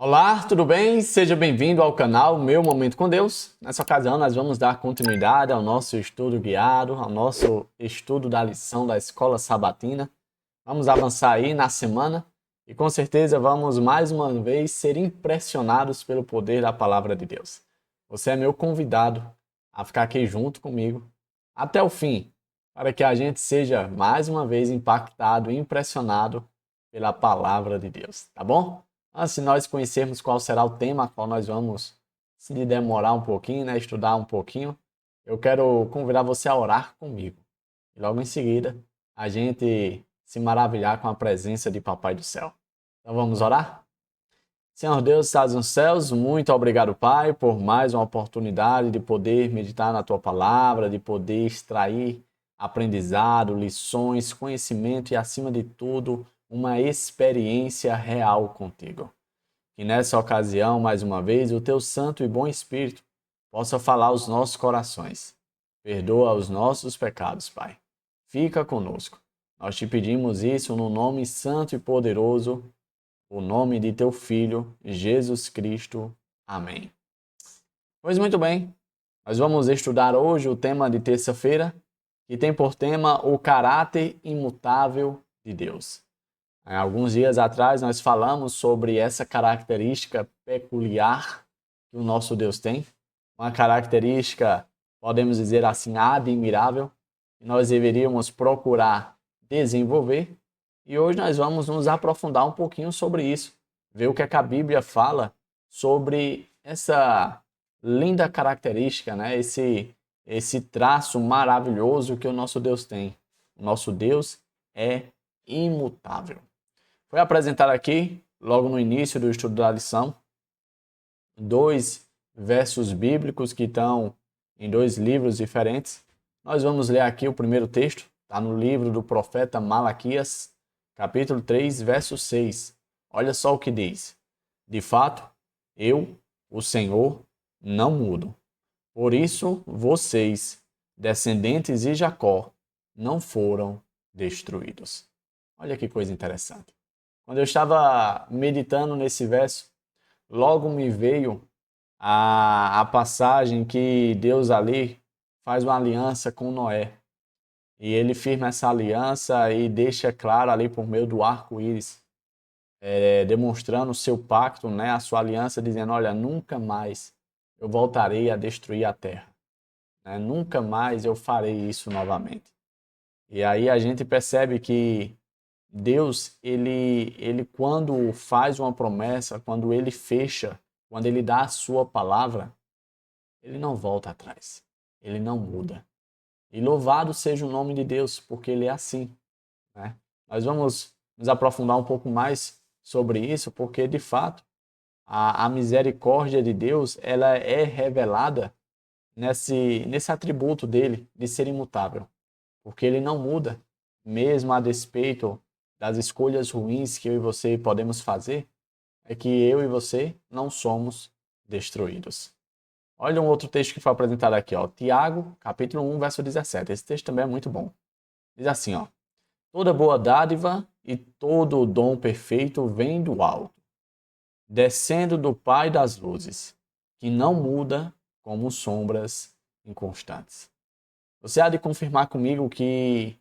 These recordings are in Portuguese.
Olá, tudo bem? Seja bem-vindo ao canal Meu Momento com Deus. Nessa ocasião, nós vamos dar continuidade ao nosso estudo guiado, ao nosso estudo da lição da Escola Sabatina. Vamos avançar aí na semana e com certeza vamos mais uma vez ser impressionados pelo poder da Palavra de Deus. Você é meu convidado a ficar aqui junto comigo até o fim, para que a gente seja mais uma vez impactado e impressionado pela Palavra de Deus, tá bom? Antes de nós conhecermos qual será o tema a qual nós vamos se demorar um pouquinho, né, estudar um pouquinho, eu quero convidar você a orar comigo. E logo em seguida, a gente se maravilhar com a presença de Papai do Céu. Então vamos orar? Senhor Deus, estás nos céus, muito obrigado, Pai, por mais uma oportunidade de poder meditar na Tua Palavra, de poder extrair aprendizado, lições, conhecimento e, acima de tudo, uma experiência real contigo. Que nessa ocasião, mais uma vez, o Teu Santo e Bom Espírito possa falar aos nossos corações. Perdoa os nossos pecados, Pai. Fica conosco. Nós te pedimos isso no nome santo e poderoso, o nome de Teu Filho, Jesus Cristo. Amém. Pois muito bem, nós vamos estudar hoje o tema de terça-feira, que tem por tema o caráter imutável de Deus. Alguns dias atrás nós falamos sobre essa característica peculiar que o nosso Deus tem, uma característica, podemos dizer assim, admirável, que nós deveríamos procurar desenvolver. E hoje nós vamos nos aprofundar um pouquinho sobre isso, ver o que é que a Bíblia fala sobre essa linda característica, né? Esse traço maravilhoso que o nosso Deus tem. O nosso Deus é imutável. Foi apresentado aqui, logo no início do estudo da lição, dois versos bíblicos que estão em dois livros diferentes. Nós vamos ler aqui o primeiro texto, está no livro do profeta Malaquias, capítulo 3, verso 6. Olha só o que diz: De fato, eu, o Senhor, não mudo. Por isso, vocês, descendentes de Jacó, não foram destruídos. Olha que coisa interessante. Quando eu estava meditando nesse verso, logo me veio a passagem que Deus ali faz uma aliança com Noé. E ele firma essa aliança e deixa claro ali por meio do arco-íris, demonstrando o seu pacto, né, a sua aliança, dizendo: olha, nunca mais eu voltarei a destruir a terra. Né? Nunca mais eu farei isso novamente. E aí a gente percebe que Deus, ele quando faz uma promessa, quando ele fecha, quando ele dá a sua palavra, ele não volta atrás. Ele não muda. E louvado seja o nome de Deus, porque ele é assim, né? Nós vamos nos aprofundar um pouco mais sobre isso, porque de fato a misericórdia de Deus, ela é revelada nesse atributo dele de ser imutável, porque ele não muda, mesmo a despeito das escolhas ruins que eu e você podemos fazer, é que eu e você não somos destruídos. Olha um outro texto que foi apresentado aqui, ó, Tiago, capítulo 1, verso 17. Esse texto também é muito bom. Diz assim, ó: Toda boa dádiva e todo dom perfeito vem do alto, descendo do Pai das luzes, que não muda como sombras inconstantes. Você há de confirmar comigo que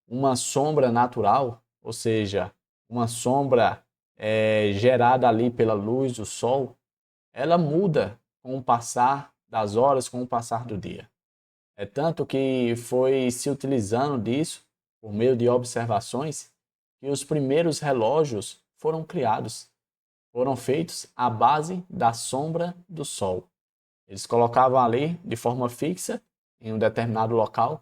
uma sombra natural, ou seja, uma sombra gerada ali pela luz do sol, ela muda com o passar das horas, com o passar do dia. É tanto que foi se utilizando disso, por meio de observações, que os primeiros relógios foram criados. Foram feitos à base da sombra do sol. Eles colocavam ali de forma fixa, em um determinado local,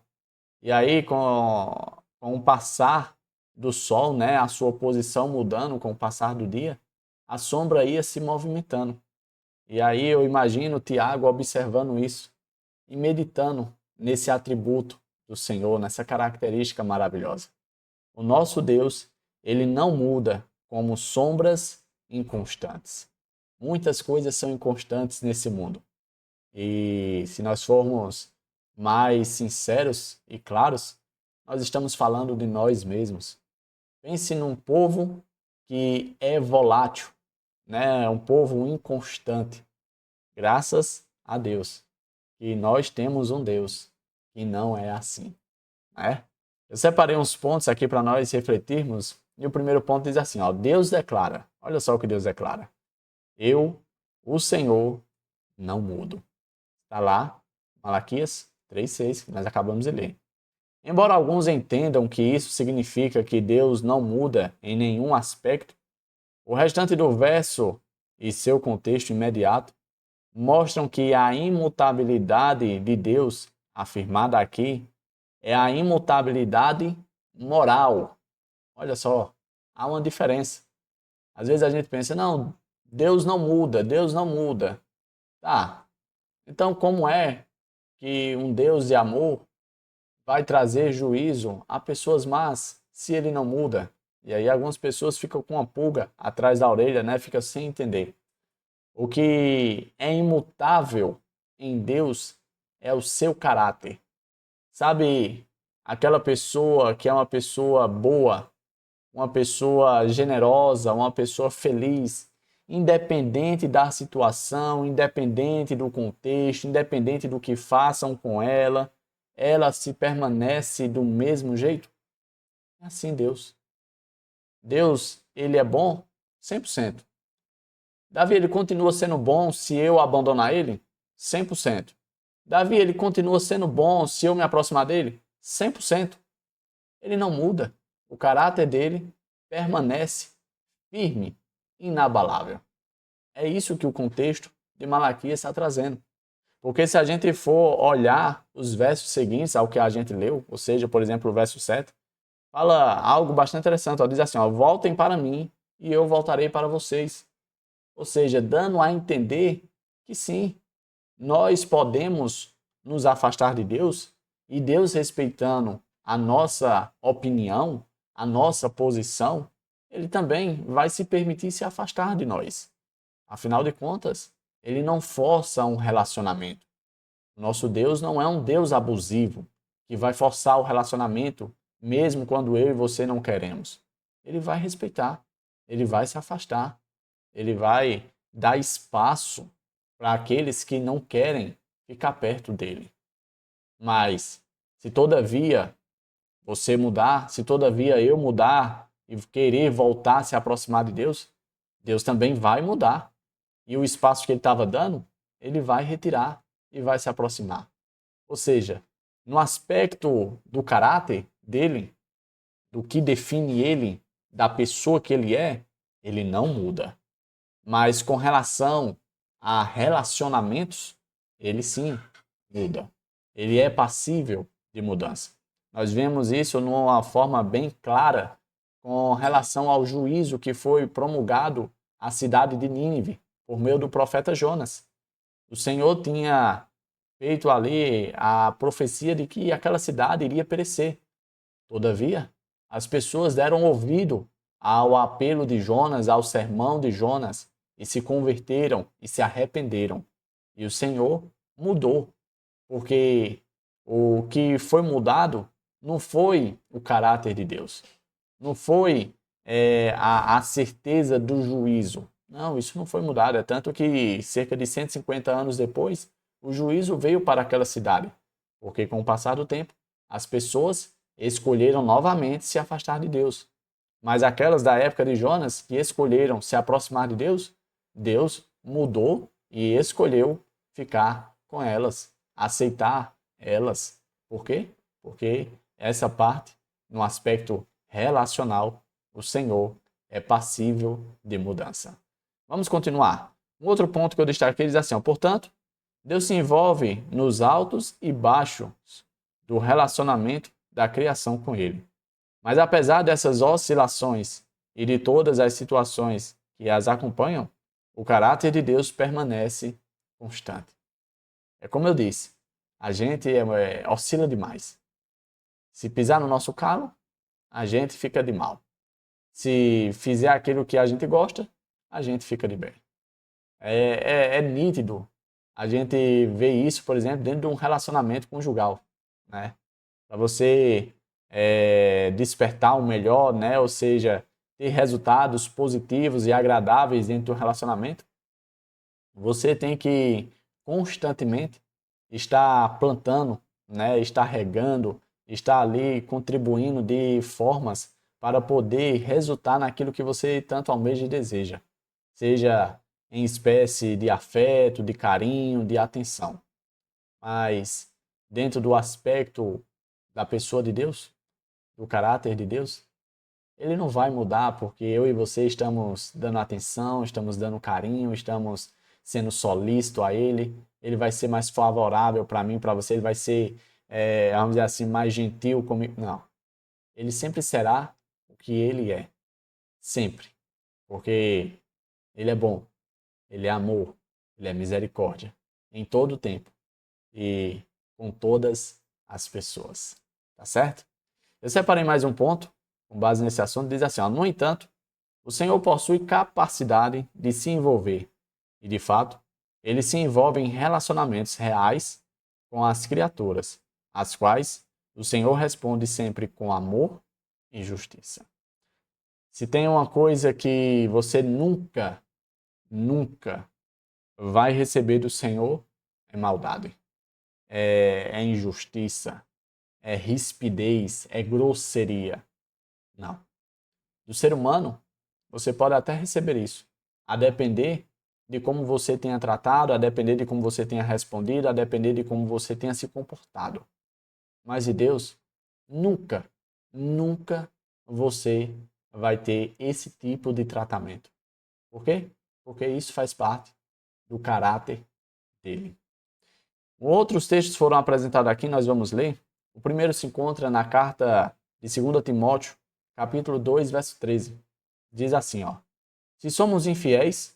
e aí com o passar do sol, né, a sua posição mudando com o passar do dia, a sombra ia se movimentando. E aí eu imagino Tiago observando isso e meditando nesse atributo do Senhor, nessa característica maravilhosa. O nosso Deus, ele não muda como sombras inconstantes. Muitas coisas são inconstantes nesse mundo. E se nós formos mais sinceros e claros, nós estamos falando de nós mesmos. Pense num povo que é volátil, né? Um povo inconstante. Graças a Deus. E nós temos um Deus que não é assim, né? Eu separei uns pontos aqui para nós refletirmos. E o primeiro ponto diz assim, ó, Deus declara. Olha só o que Deus declara. Eu, o Senhor, não mudo. Está lá, Malaquias 3:6, que nós acabamos de ler. Embora alguns entendam que isso significa que Deus não muda em nenhum aspecto, o restante do verso e seu contexto imediato mostram que a imutabilidade de Deus, afirmada aqui, é a imutabilidade moral. Olha só, há uma diferença. Às vezes a gente pensa, não, Deus não muda, Deus não muda. Tá, então como é que um Deus de amor vai trazer juízo a pessoas más se ele não muda? E aí algumas pessoas ficam com uma pulga atrás da orelha, né? Fica sem entender. O que é imutável em Deus é o seu caráter. Sabe, aquela pessoa que é uma pessoa boa, uma pessoa generosa, uma pessoa feliz, independente da situação, independente do contexto, independente do que façam com ela se permanece do mesmo jeito? É assim Deus. Deus, ele é bom 100%. Davi, ele continua sendo bom se eu abandonar ele? 100%. Davi, ele continua sendo bom se eu me aproximar dele? 100%. Ele não muda. O caráter dele permanece firme, inabalável. É isso que o contexto de Malaquias está trazendo. Porque se a gente for olhar os versos seguintes ao que a gente leu, ou seja, por exemplo, o verso 7, fala algo bastante interessante. Ó, diz assim, ó, voltem para mim e eu voltarei para vocês. Ou seja, dando a entender que sim, nós podemos nos afastar de Deus e Deus, respeitando a nossa opinião, a nossa posição, ele também vai se permitir se afastar de nós. Afinal de contas, ele não força um relacionamento. Nosso Deus não é um Deus abusivo que vai forçar o relacionamento mesmo quando eu e você não queremos. Ele vai respeitar, ele vai se afastar, ele vai dar espaço para aqueles que não querem ficar perto dele. Mas, se todavia você mudar, se todavia eu mudar e querer voltar a se aproximar de Deus, Deus também vai mudar. E o espaço que ele estava dando, ele vai retirar e vai se aproximar. Ou seja, no aspecto do caráter dele, do que define ele, da pessoa que ele não muda. Mas com relação a relacionamentos, ele sim muda. Ele é passível de mudança. Nós vemos isso numa forma bem clara com relação ao juízo que foi promulgado à cidade de Nínive por meio do profeta Jonas. O Senhor tinha feito ali a profecia de que aquela cidade iria perecer. Todavia, as pessoas deram ouvido ao apelo de Jonas, ao sermão de Jonas, e se converteram e se arrependeram. E o Senhor mudou, porque o que foi mudado não foi o caráter de Deus, não foi a certeza do juízo. Não, isso não foi mudado. É tanto que cerca de 150 anos depois, o juízo veio para aquela cidade, porque com o passar do tempo, as pessoas escolheram novamente se afastar de Deus. Mas aquelas da época de Jonas que escolheram se aproximar de Deus, Deus mudou e escolheu ficar com elas, aceitar elas. Por quê? Porque essa parte, no aspecto relacional, o Senhor é passível de mudança. Vamos continuar. Um outro ponto que eu destaquei diz assim, ó, portanto, Deus se envolve nos altos e baixos do relacionamento da criação com Ele. Mas apesar dessas oscilações e de todas as situações que as acompanham, o caráter de Deus permanece constante. É como eu disse, a gente oscila demais. Se pisar no nosso calo, a gente fica de mal. Se fizer aquilo que a gente gosta, a gente fica de bem. É nítido a gente ver isso, por exemplo, dentro de um relacionamento conjugal, né? Para você despertar o melhor, né? Ou seja, ter resultados positivos e agradáveis dentro do relacionamento, você tem que constantemente estar plantando, né, estar regando, estar ali contribuindo de formas para poder resultar naquilo que você tanto almeja e deseja, seja em espécie de afeto, de carinho, de atenção. Mas dentro do aspecto da pessoa de Deus, do caráter de Deus, ele não vai mudar porque eu e você estamos dando atenção, estamos dando carinho, estamos sendo solícito a ele. Ele vai ser mais favorável para mim, para você, ele vai ser, vamos dizer assim, mais gentil comigo. Não. Ele sempre será o que ele é. Sempre. Porque ele é bom, ele é amor, ele é misericórdia. Em todo o tempo. E com todas as pessoas. Tá certo? Eu separei mais um ponto, com base nesse assunto, diz assim, ó, no entanto, o Senhor possui capacidade de se envolver, e de fato, ele se envolve em relacionamentos reais com as criaturas, às quais o Senhor responde sempre com amor e justiça. Se tem uma coisa que você nunca vai receber do Senhor, é maldade, é injustiça, é rispidez, é grosseria. Não. Do ser humano, você pode até receber isso, a depender de como você tenha tratado, a depender de como você tenha respondido, a depender de como você tenha se comportado. Mas de Deus, nunca você vai ter esse tipo de tratamento. Por quê? Porque isso faz parte do caráter dele. Outros textos foram apresentados aqui, nós vamos ler. O primeiro se encontra na carta de 2 Timóteo, capítulo 2, verso 13. Diz assim, ó: se somos infiéis,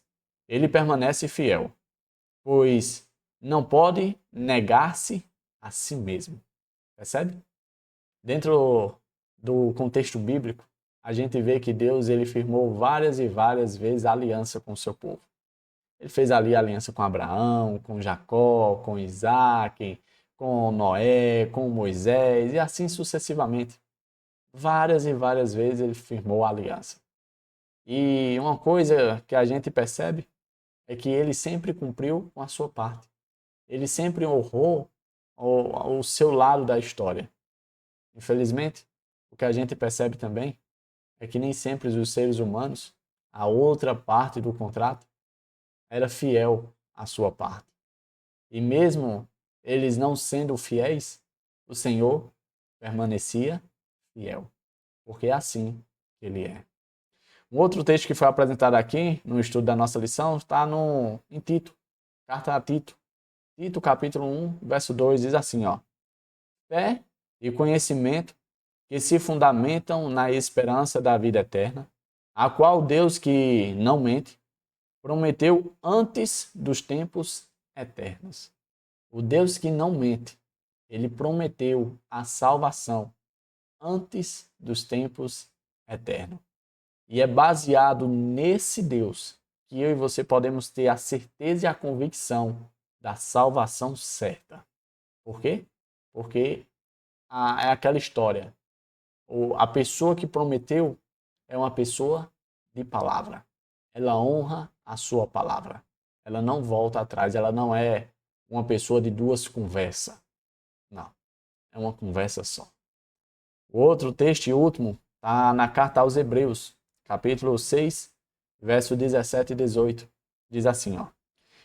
ele permanece fiel, pois não pode negar-se a si mesmo. Percebe? Dentro do contexto bíblico, a gente vê que Deus ele firmou várias e várias vezes aliança com o seu povo. Ele fez ali aliança com Abraão, com Jacó, com Isaac, com Noé, com Moisés e assim sucessivamente. Várias e várias vezes ele firmou a aliança. E uma coisa que a gente percebe é que ele sempre cumpriu com a sua parte. Ele sempre honrou o seu lado da história. Infelizmente, o que a gente percebe também é que nem sempre os seres humanos, a outra parte do contrato, era fiel à sua parte. E mesmo eles não sendo fiéis, o Senhor permanecia fiel, porque é assim que ele é. Um outro texto que foi apresentado aqui no estudo da nossa lição está em Tito, carta a Tito. Tito, capítulo 1, verso 2, diz assim, ó: fé e conhecimento que se fundamentam na esperança da vida eterna, a qual Deus que não mente, prometeu antes dos tempos eternos. O Deus que não mente, ele prometeu a salvação antes dos tempos eternos. E é baseado nesse Deus que eu e você podemos ter a certeza e a convicção da salvação certa. Por quê? Porque é aquela história. A pessoa que prometeu é uma pessoa de palavra. Ela honra a sua palavra. Ela não volta atrás. Ela não é uma pessoa de duas conversas. Não. É uma conversa só. O outro texto e último está na carta aos Hebreus, capítulo 6, verso 17 e 18. Diz assim, ó: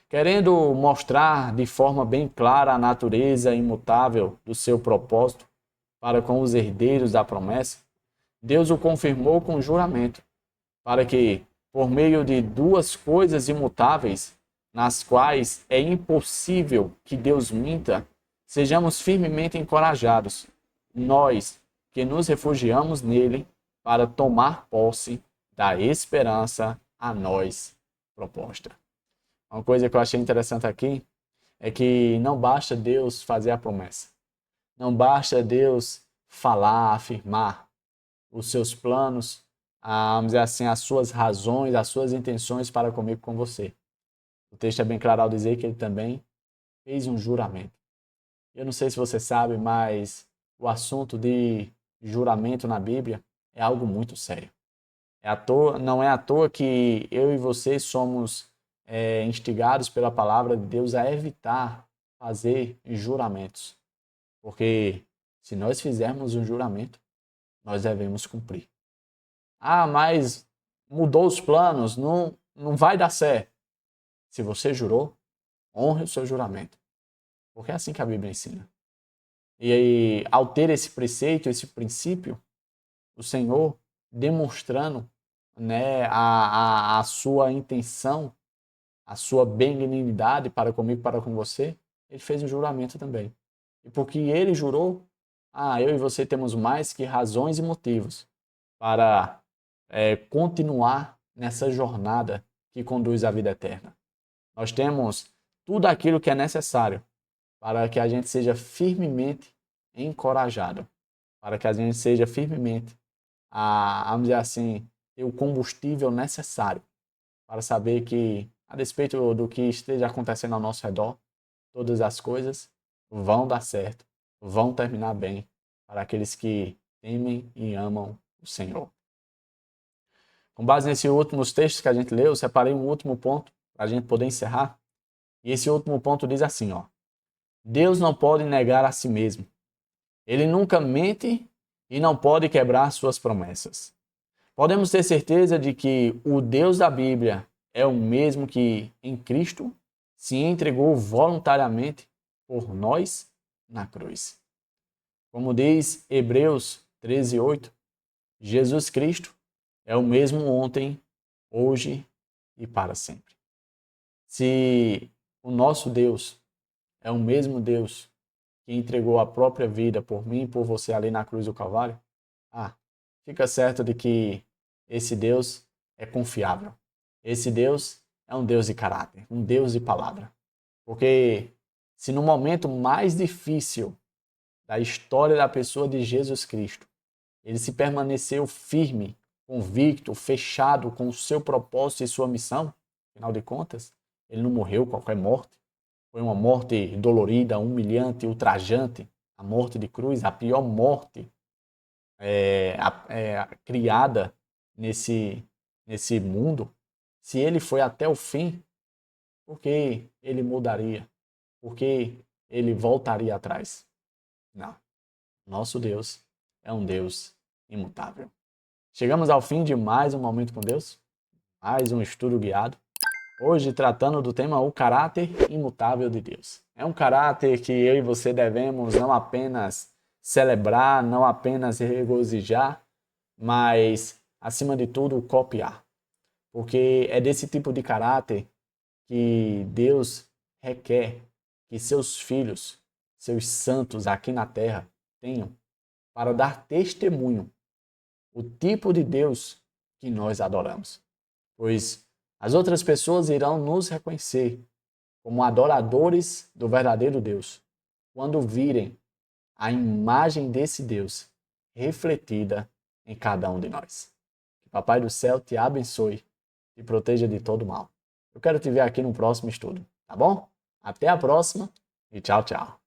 querendo mostrar de forma bem clara a natureza imutável do seu propósito para com os herdeiros da promessa, Deus o confirmou com juramento, para que, por meio de duas coisas imutáveis, nas quais é impossível que Deus minta, sejamos firmemente encorajados, nós que nos refugiamos nele para tomar posse da esperança a nós proposta. Uma coisa que eu achei interessante aqui é que não basta Deus fazer a promessa. Não basta Deus falar, afirmar os seus planos, vamos dizer assim, as suas razões, as suas intenções para comigo, com você. O texto é bem claro ao dizer que ele também fez um juramento. Eu não sei se você sabe, mas o assunto de juramento na Bíblia é algo muito sério. Não é à toa que eu e você somos instigados pela palavra de Deus a evitar fazer juramentos. Porque se nós fizermos um juramento, nós devemos cumprir. Ah, mas mudou os planos, não vai dar certo. Se você jurou, honre o seu juramento. Porque é assim que a Bíblia ensina. E aí, ao ter esse preceito, esse princípio, o Senhor demonstrando, né, a sua intenção, a sua benignidade para comigo, para com você, ele fez um juramento também. E porque ele jurou, eu e você temos mais que razões e motivos para continuar nessa jornada que conduz à vida eterna. Nós temos tudo aquilo que é necessário para que a gente seja firmemente encorajado, para que a gente seja firmemente, vamos dizer assim, ter o combustível necessário para saber que, a despeito do que esteja acontecendo ao nosso redor, todas as coisas vão dar certo, vão terminar bem para aqueles que temem e amam o Senhor. Com base nesses últimos textos que a gente leu, eu separei um último ponto para a gente poder encerrar. E esse último ponto diz assim, ó: Deus não pode negar a si mesmo. Ele nunca mente e não pode quebrar suas promessas. Podemos ter certeza de que o Deus da Bíblia é o mesmo que, em Cristo, se entregou voluntariamente por nós na cruz. Como diz Hebreus 13:8, Jesus Cristo é o mesmo ontem, hoje e para sempre. Se o nosso Deus é o mesmo Deus que entregou a própria vida por mim e por você ali na cruz do Calvário, fica certo de que esse Deus é confiável. Esse Deus é um Deus de caráter, um Deus de palavra. Porque se no momento mais difícil da história da pessoa de Jesus Cristo, ele se permaneceu firme, convicto, fechado com o seu propósito e sua missão, afinal de contas, ele não morreu qualquer morte. Foi uma morte dolorida, humilhante, ultrajante. A morte de cruz, a pior morte criada nesse mundo. Se ele foi até o fim, por que ele mudaria? Por que ele voltaria atrás? Não. Nosso Deus é um Deus imutável. Chegamos ao fim de mais um Momento com Deus, mais um estudo guiado. Hoje tratando do tema o caráter imutável de Deus. É um caráter que eu e você devemos não apenas celebrar, não apenas regozijar, mas, acima de tudo, copiar. Porque é desse tipo de caráter que Deus requer que seus filhos, seus santos aqui na terra, tenham para dar testemunho o tipo de Deus que nós adoramos. Pois as outras pessoas irão nos reconhecer como adoradores do verdadeiro Deus quando virem a imagem desse Deus refletida em cada um de nós. Que o Papai do Céu te abençoe e proteja de todo mal. Eu quero te ver aqui no próximo estudo, tá bom? Até a próxima e tchau, tchau.